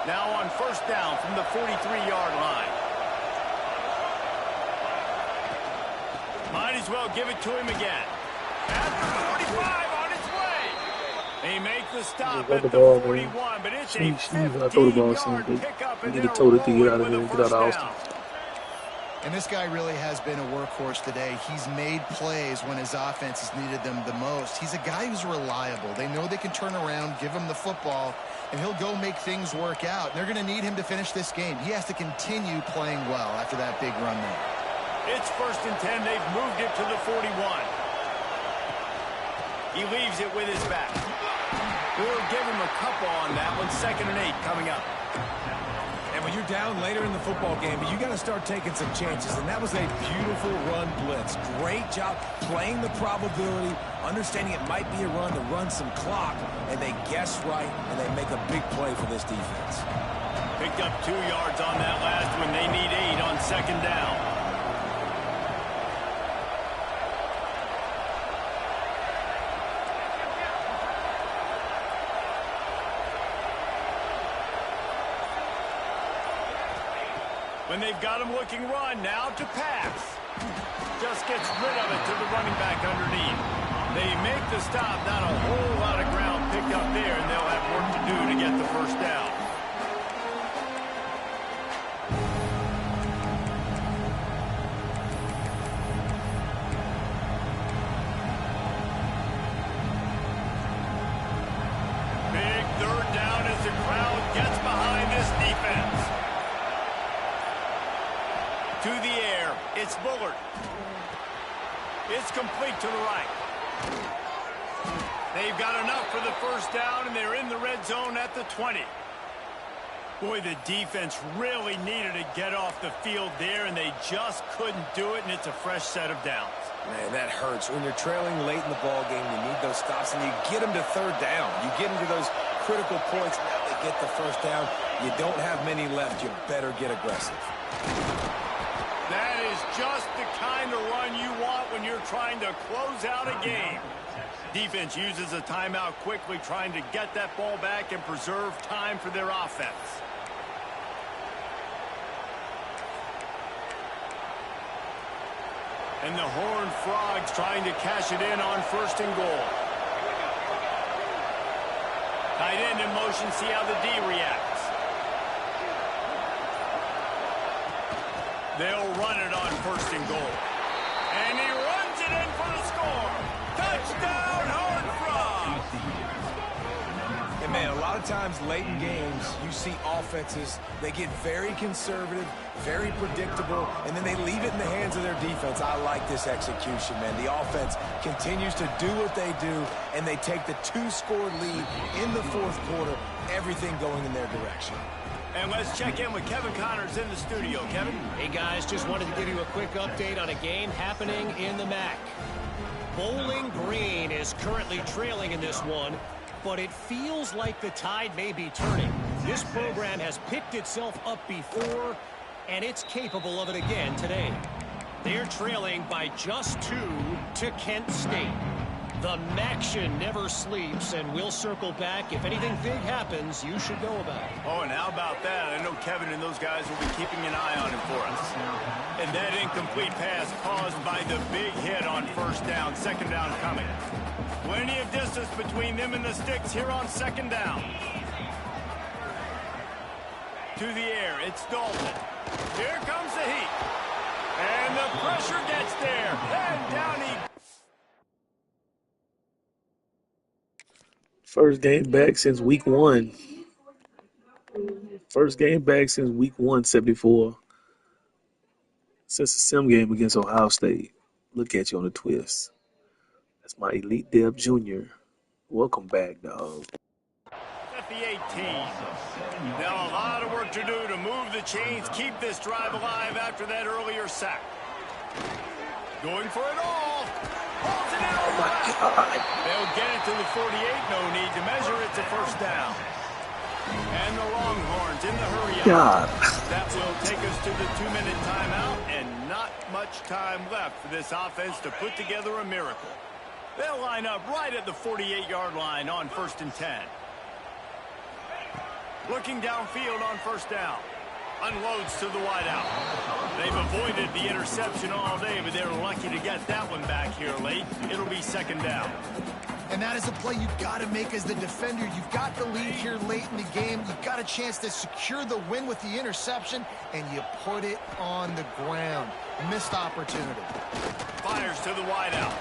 Now on first down from the 43-yard line. Might as well give it to him again. At the 45 on its way. They make the stop at the 41, but it's a 15-yard pickup, and they're rolling with a first down. And this guy really has been a workhorse today. He's made plays when his offense has needed them the most. He's a guy who's reliable. They know they can turn around, give him the football, and he'll go make things work out. And they're going to need him to finish this game. He has to continue playing well after that big run there. It's 1st and 10. They've moved it to the 41. He leaves it with his back. We'll give him a couple on that one. 2nd and 8 coming up. And when you're down later in the football game, you got to start taking some chances. And that was a beautiful run blitz. Great job playing the probability, understanding it might be a run to run some clock. And they guess right, and they make a big play for this defense. Picked up 2 yards on that last one. They need 8 on 2nd down. When they've got him looking run, now to pass. Just gets rid of it to the running back underneath. They make the stop, not a whole lot of ground picked up there, and they'll have work to do to get the first down. To the air, it's Bullard. It's complete to the right. They've got enough for the first down, and they're in the red zone at the 20. Boy, the defense really needed to get off the field there, and they just couldn't do it, and it's a fresh set of downs. Man, that hurts. When you're trailing late in the ball game, you need those stops, and you get them to third down. You get them to those critical points. Now they get the first down. You don't have many left. You better get aggressive. That is just the kind of run you want when you're trying to close out a game. Defense uses a timeout quickly, trying to get that ball back and preserve time for their offense. And the Horned Frogs trying to cash it in on 1st and goal. Tight end in motion, see how the D reacts. They'll run it on 1st and goal. And he runs it in for the score. Touchdown, Horned Frogs! And man, a lot of times late in games, you see offenses, they get very conservative, very predictable, and then they leave it in the hands of their defense. I like this execution, man. The offense continues to do what they do, and they take the 2-score lead in the 4th quarter, everything going in their direction. And let's check in with Kevin Connors in the studio. Kevin? Hey, guys, just wanted to give you a quick update on a game happening in the MAC. Bowling Green is currently trailing in this one, but it feels like the tide may be turning. This program has picked itself up before, and it's capable of it again today. They're trailing by just 2 to Kent State. The MACtion never sleeps, and we'll circle back. If anything big happens, you should know about it. Oh, and how about that? I know Kevin and those guys will be keeping an eye on him for us. And that incomplete pass caused by the big hit on 1st down. 2nd down coming. Plenty of distance between them and the sticks here on 2nd down. To the air, it's Dalton. Here comes the heat. And the pressure gets there. And down he... First game back since week 1. First game back since week 1, 74. Since the sim game against Ohio State. Look at you on the twist. That's my Elite Deb Jr. Welcome back, dog. At the 18. Now a lot of work to do to move the chains, keep this drive alive after that earlier sack. Going for it all. Holds it out. Oh my God. They'll get it to the 48. No need to measure it to 1st down. And the Longhorns in the hurry up. God. That will take us to the 2-minute timeout, and not much time left for this offense to put together a miracle. They'll line up right at the 48-yard line on 1st and 10. Looking downfield on 1st down. Unloads to the wideout. They've avoided the interception all day, but they were lucky to get that one back here late. It'll be 2nd down. And that is a play you've got to make as the defender. You've got the lead here late in the game. You've got a chance to secure the win with the interception, and you put it on the ground. Missed opportunity. Fires to the wideout.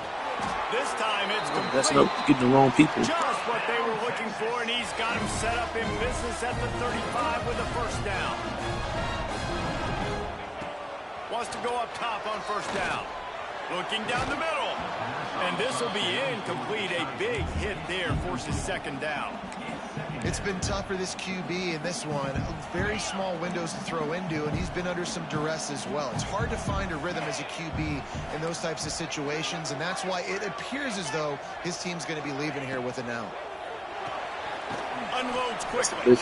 This time it's complete. That's no getting the wrong people. Just what they were looking for, and he's got him set up in business at the 35 with a 1st down. Wants to go up top on 1st down. Looking down the middle. And this will be incomplete. A big hit there forces 2nd down. It's been tough for this QB in this one. Very small windows to throw into, and he's been under some duress as well. It's hard to find a rhythm as a QB in those types of situations, and that's why it appears as though his team's going to be leaving here with an out. Unloads quickly.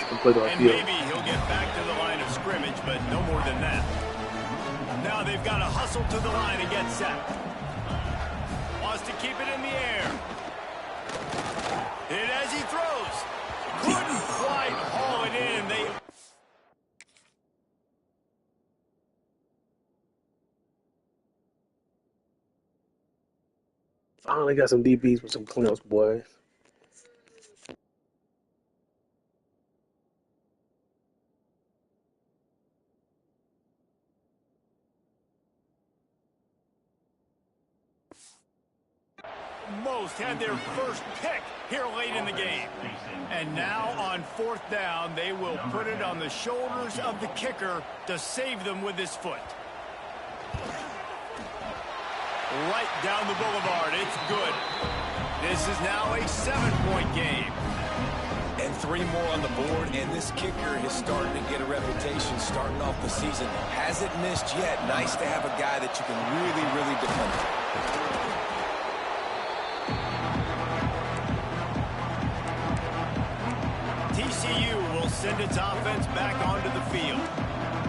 And maybe he'll get back to the line of scrimmage, but no more than that. Now they've got to hustle to the line and get set. Wants to keep it in the air. Hit as he throws. Couldn't quite haul it in. They finally got some DBs with some cleanups, boy. most had their first pick here late in the game. And now on 4th down, they will put it on the shoulders of the kicker to save them with his foot. right down the boulevard. It's good. This is now a 7-point game. And 3 more on the board, and this kicker is starting to get a reputation starting off the season. Hasn't missed yet. Nice to have a guy that you can really, really depend on. TCU will send its offense back onto the field.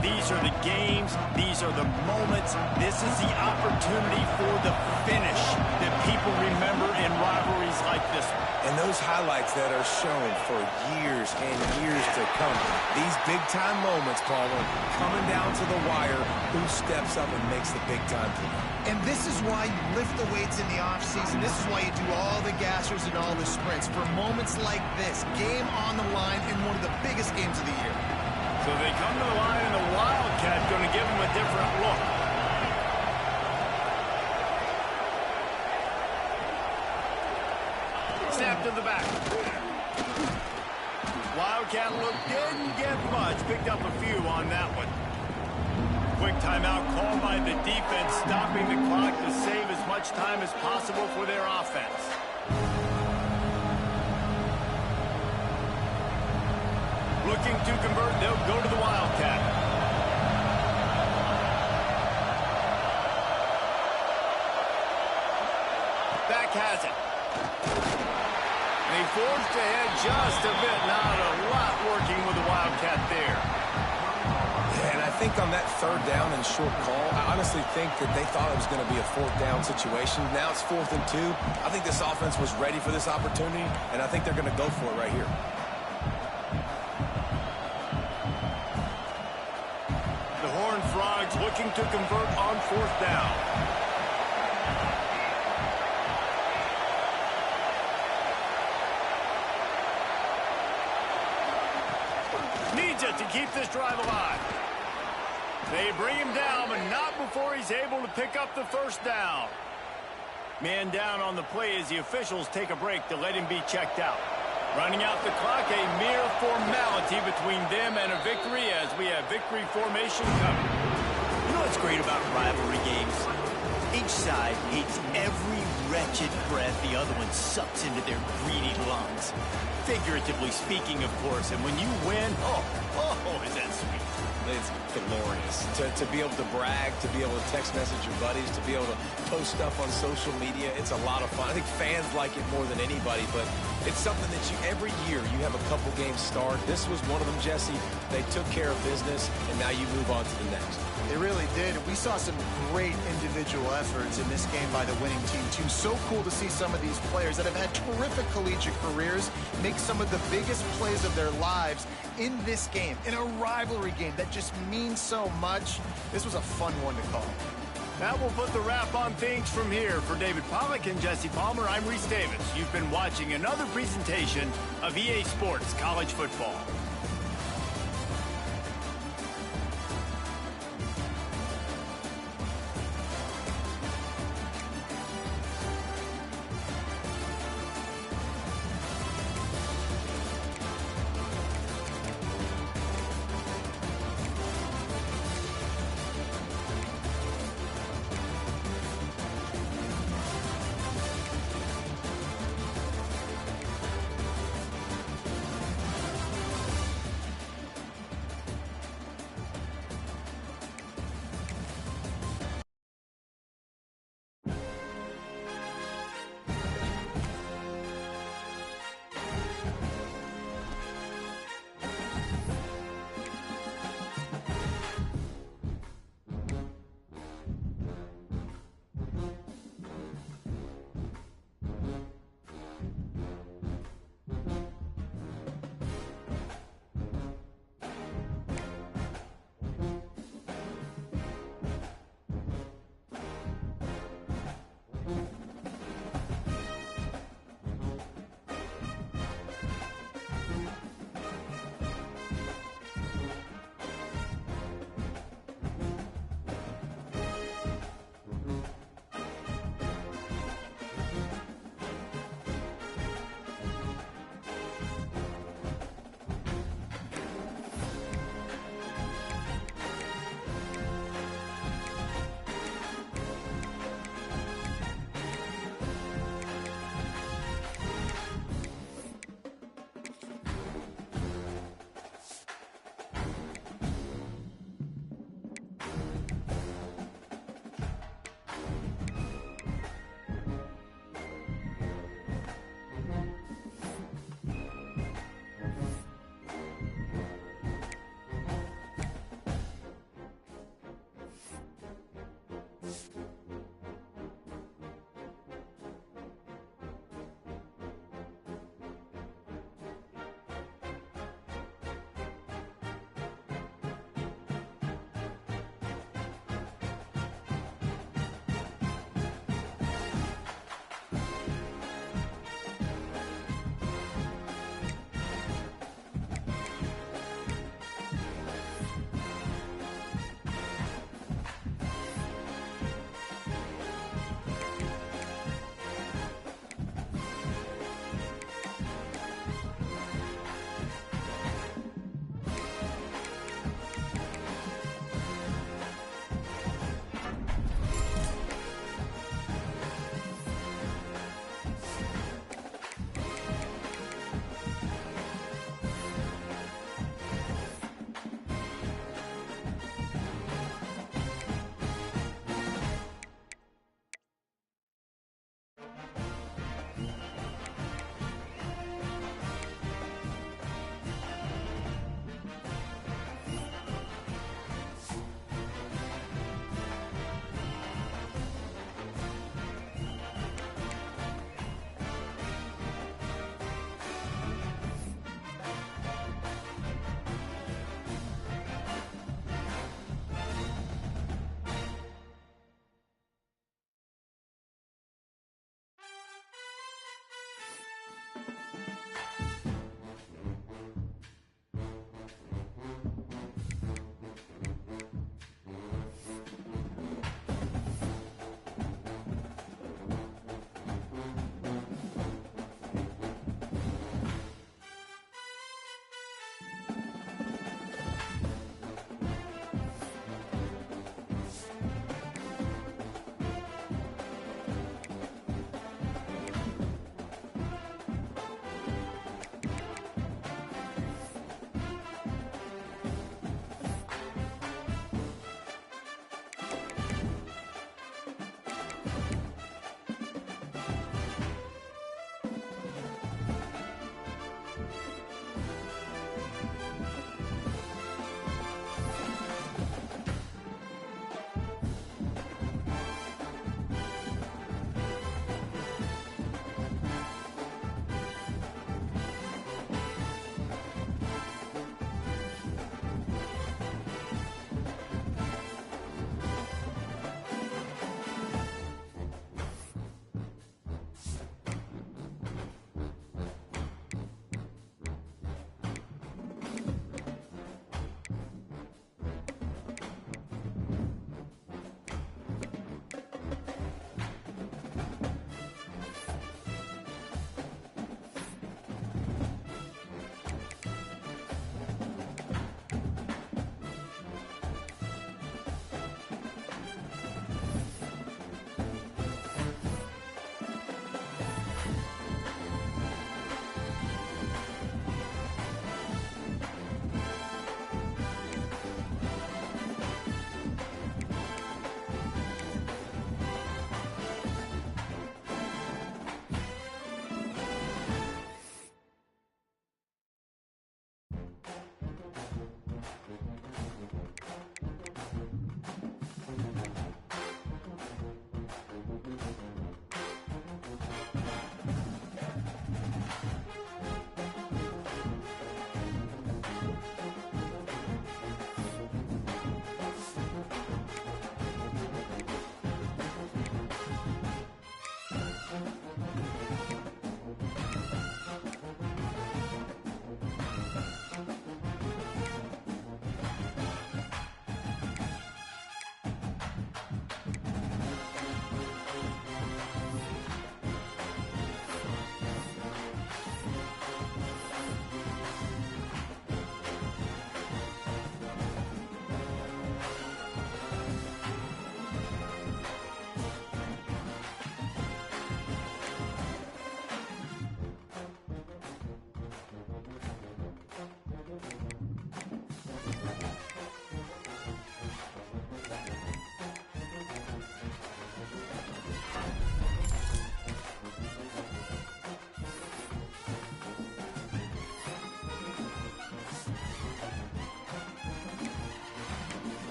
These are the games. These are the moments. This is the opportunity for the finish that people remember in rivalries like this one. And those highlights that are shown for years and years to come. These big-time moments, Palmer, coming down to the wire, who steps up and makes the big-time play. And this is why you lift the weights in the offseason. This is why you do all the gassers and all the sprints. For moments like this, game on the line in one of the biggest games of the year. So they come to the line, and the Wildcat going to give them a different look. Snap to the back. Wildcat look didn't get much. Picked up a few on that one. Quick timeout called by the defense, stopping the clock to save as much time as possible for their offense. Looking to convert, they'll go to the Wildcat. Back has it. They forged ahead just a bit. Not a lot working with the Wildcat there. Yeah, and I think on that 3rd down and short call, I honestly think that they thought it was going to be a 4th down situation. Now it's 4th and 2. I think this offense was ready for this opportunity, and I think they're going to go for it right here. The Horned Frogs looking to convert on 4th down. Needs it to keep this drive alive. They bring him down, but not before he's able to pick up the 1st down. Man down on the play as the officials take a break to let him be checked out. Running out the clock, a mere formality between them and a victory as we have victory formation coming. You know what's great about rivalry games? Each side hates every wretched breath the other one sucks into their greedy lungs. Figuratively speaking, of course, and when you win, oh, is that sweet. It's glorious. To be able to brag, to be able to text message your buddies, to be able to post stuff on social media, it's a lot of fun. I think fans like it more than anybody, but it's something that every year you have a couple games start. This was one of them, Jesse. They took care of business, and now you move on to the next. They really did. We saw some great individual efforts in this game by the winning team, too. So cool to see some of these players that have had terrific collegiate careers make some of the biggest plays of their lives in this game, in a rivalry game that just means so much. This was a fun one to call. That will put the wrap on things from here. For David Pollack and Jesse Palmer, I'm Reese Davis. You've been watching another presentation of EA Sports College Football.